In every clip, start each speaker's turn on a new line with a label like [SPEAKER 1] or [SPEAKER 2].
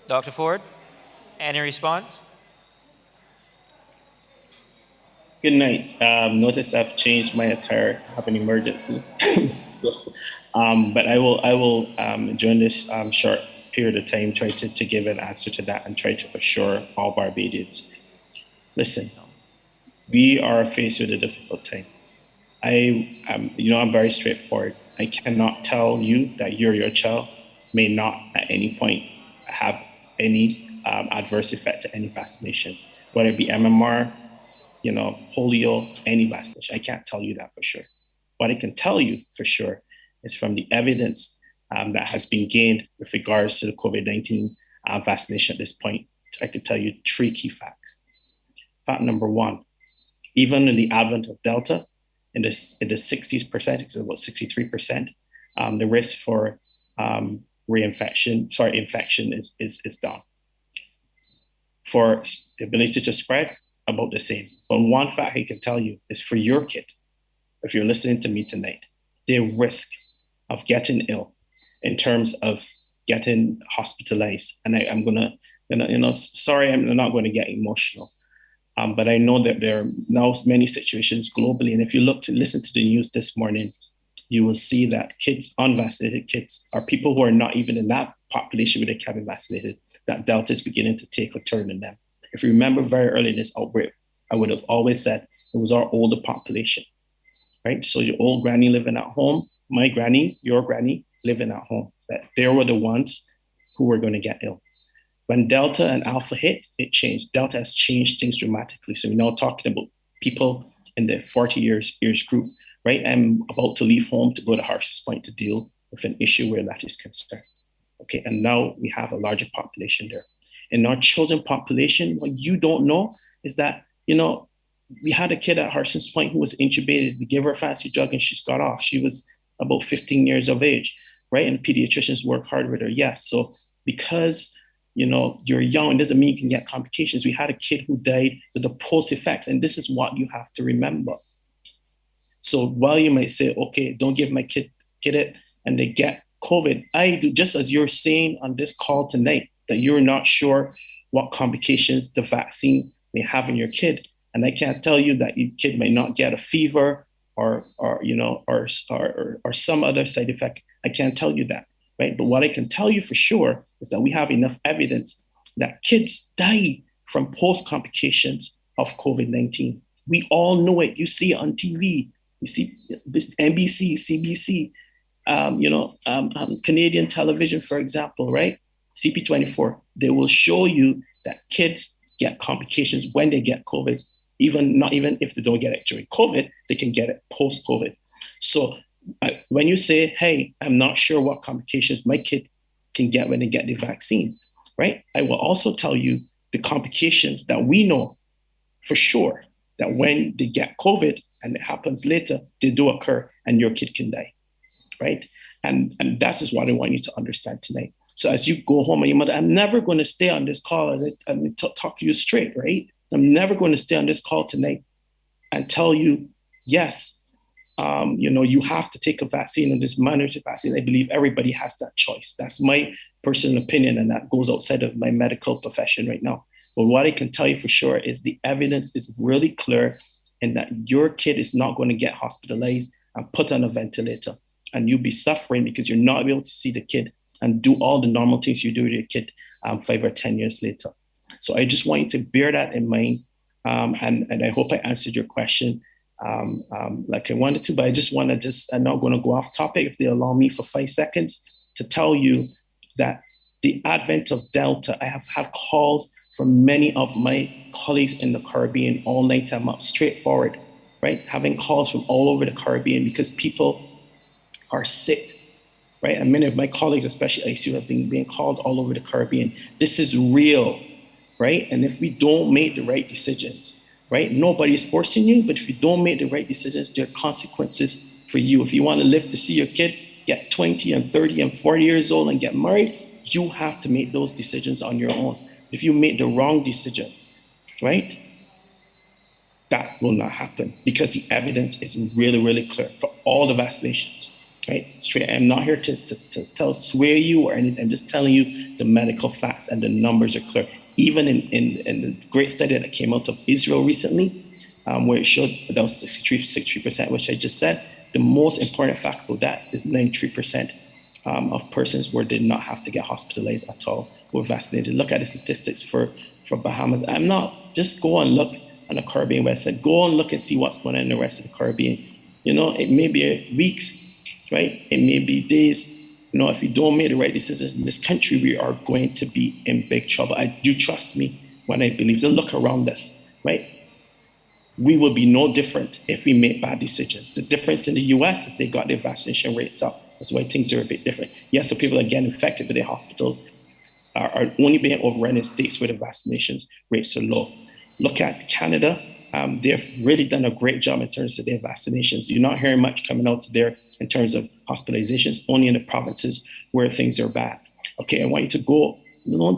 [SPEAKER 1] Dr. Forde, any response?
[SPEAKER 2] Good night. Notice I've changed my attire. I have an emergency. So, but I will during this short period of time try to give an answer to that and try to assure all Barbadians. Listen, we are faced with a difficult time. I'm very straightforward. I cannot tell you that your child may not at any point have any adverse effect to any vaccination, whether it be MMR, polio, any vaccination. I can't tell you that for sure. What I can tell you for sure is from the evidence that has been gained with regards to the COVID-19 vaccination at this point, I can tell you three key facts. Fact number one, even in the advent of Delta, in the 60s%, it's about 63%, the risk for infection is down. For the ability to spread, about the same. But one fact I can tell you is for your kid, if you're listening to me tonight, the risk of getting ill in terms of getting hospitalized, and I'm gonna, sorry, I'm not going to get emotional, but I know that there are now many situations globally, and if you listen to the news this morning, you will see that kids, unvaccinated kids, are people who are not even in that population where they can be vaccinated, that Delta is beginning to take a turn in them. If you remember very early in this outbreak, I would have always said it was our older population, right? So your old granny living at home, my granny, your granny living at home, that they were the ones who were going to get ill. When Delta and Alpha hit, it changed. Delta has changed things dramatically. So we're now talking about people in the 40 years group, right? I'm about to leave home to go to Harson's Point to deal with an issue where that is concerned. Okay, and now we have a larger population there. In our children population, what you don't know is that, we had a kid at Harson's Point who was intubated. We gave her a fancy drug and she's got off. She was about 15 years of age, right? And pediatricians work hard with her. Yes. So because, you're young, it doesn't mean you can get complications. We had a kid who died with the post effects. And this is what you have to remember. So while you might say, okay, don't give my kid it and they get COVID, I do, just as you're saying on this call tonight, that you're not sure what complications the vaccine may have in your kid. And I can't tell you that your kid might not get a fever or some other side effect. I can't tell you that, right? But what I can tell you for sure is that we have enough evidence that kids die from post complications of COVID-19. We all know it. You see it on TV. You see NBC, CBC, Canadian television, for example, right? CP24, they will show you that kids get complications when they get COVID, not even if they don't get it during COVID, they can get it post-COVID. So when you say, hey, I'm not sure what complications my kid can get when they get the vaccine, right? I will also tell you the complications that we know for sure that when they get COVID and it happens later, they do occur and your kid can die, right? And that is what I want you to understand tonight. So as you go home and your mother, I'm never going to stay on this call and talk to you straight, right? I'm never going to stay on this call tonight and tell you, yes, you have to take a vaccine or this mandatory vaccine. I believe everybody has that choice. That's my personal opinion, and that goes outside of my medical profession right now. But what I can tell you for sure is the evidence is really clear in that your kid is not going to get hospitalized and put on a ventilator, and you'll be suffering because you're not able to see the kid and do all the normal things you do with your kid 5 or 10 years later. So I just want you to bear that in mind. And I hope I answered your question like I wanted to, but I'm not going to go off topic if they allow me for 5 seconds to tell you that the advent of Delta, I have had calls from many of my colleagues in the Caribbean all night. I'm up straightforward, right? Having calls from all over the Caribbean because people are sick, right? And many of my colleagues, especially ICU, have been being called all over the Caribbean. This is real, right? And if we don't make the right decisions, right? Nobody's forcing you, but if you don't make the right decisions, there are consequences for you. If you want to live to see your kid get 20 and 30 and 40 years old and get married, you have to make those decisions on your own. If you make the wrong decision, right? That will not happen because the evidence is really, really clear for all the vaccinations. right? Straight. I'm not here to sway you or anything. I'm just telling you the medical facts, and the numbers are clear. Even in the great study that came out of Israel recently, where it showed that was 63%, which I just said, the most important fact about that is 93% of persons where did not have to get hospitalized at all were vaccinated. Look at the statistics for Bahamas. I'm not, just go and look on the Caribbean website. Go and look and see what's going on in the rest of the Caribbean. You know, it may be weeks, right? It may be days. You know, if we don't make the right decisions in this country, we are going to be in big trouble. I do, trust me when I believe. So look around us, right? We will be no different if we make bad decisions. The difference in the US is they got their vaccination rates up. That's why things are a bit different. Yes, so people are getting infected, but their hospitals are only being overrun in states where the vaccination rates are low. Look at Canada. They've really done a great job in terms of their vaccinations. You're not hearing much coming out there in terms of hospitalizations, only in the provinces where things are bad. Okay, I want you to go,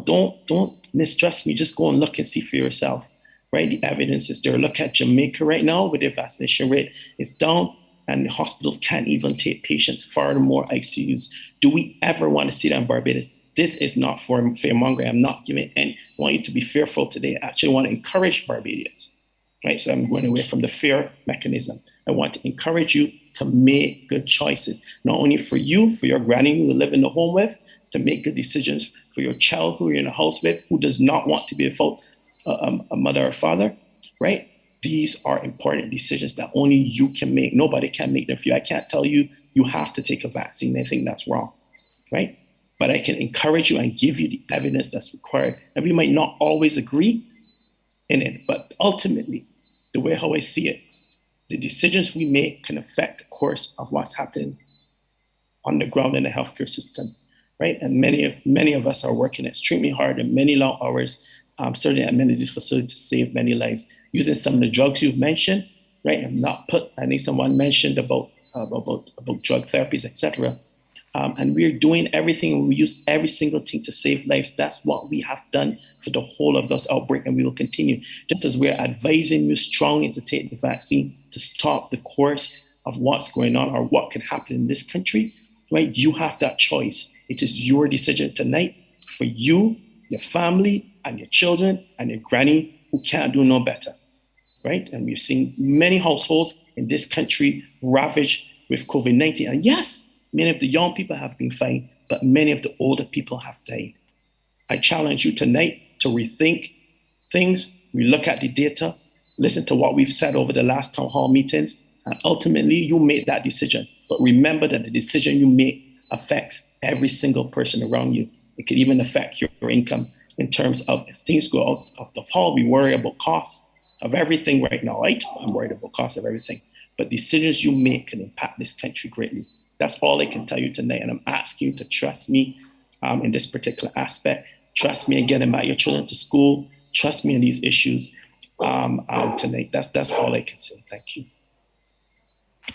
[SPEAKER 2] don't mistrust me. Just go and look and see for yourself, right? The evidence is there. Look at Jamaica right now with their vaccination rate. It's down, and the hospitals can't even take patients, far more ICUs. Do we ever want to see that in Barbados? This is not for fear-mongering. I'm not giving any. I want you to be fearful today. I actually want to encourage Barbadians, right? So I'm going away from the fear mechanism. I want to encourage you to make good choices, not only for you, for your granny who you live in the home with, to make good decisions for your child who you're in a house with, who does not want to be without a mother or father, right? These are important decisions that only you can make. Nobody can make them for you. I can't tell you, you have to take a vaccine. I think that's wrong, right? But I can encourage you and give you the evidence that's required. And we might not always agree in it, but ultimately, the way how I see it, the decisions we make can affect the course of what's happening on the ground in the healthcare system, right? And many of us are working extremely hard and many long hours, certainly at many of these facilities, to save many lives. Using some of the drugs you've mentioned, right? I think someone mentioned about drug therapies, etc. And we're doing everything. We use every single thing to save lives. That's what we have done for the whole of this outbreak, and we will continue. Just as we're advising you strongly to take the vaccine to stop the course of what's going on or what could happen in this country, right? You have that choice. It is your decision tonight for you, your family, and your children, and your granny who can't do no better, right? And we've seen many households in this country ravaged with COVID-19. And yes, many of the young people have been fine, but many of the older people have died. I challenge you tonight to rethink things, relook at the data, listen to what we've said over the last town hall meetings, and ultimately you make that decision. But remember that the decision you make affects every single person around you. It could even affect your income in terms of if things go out of the hall, we worry about costs of everything right now, right? I'm worried about costs of everything. But decisions you make can impact this country greatly. That's all I can tell you tonight. And I'm asking you to trust me in this particular aspect. Trust me in getting back your children to school. Trust me in these issues tonight. That's all I can say. Thank you.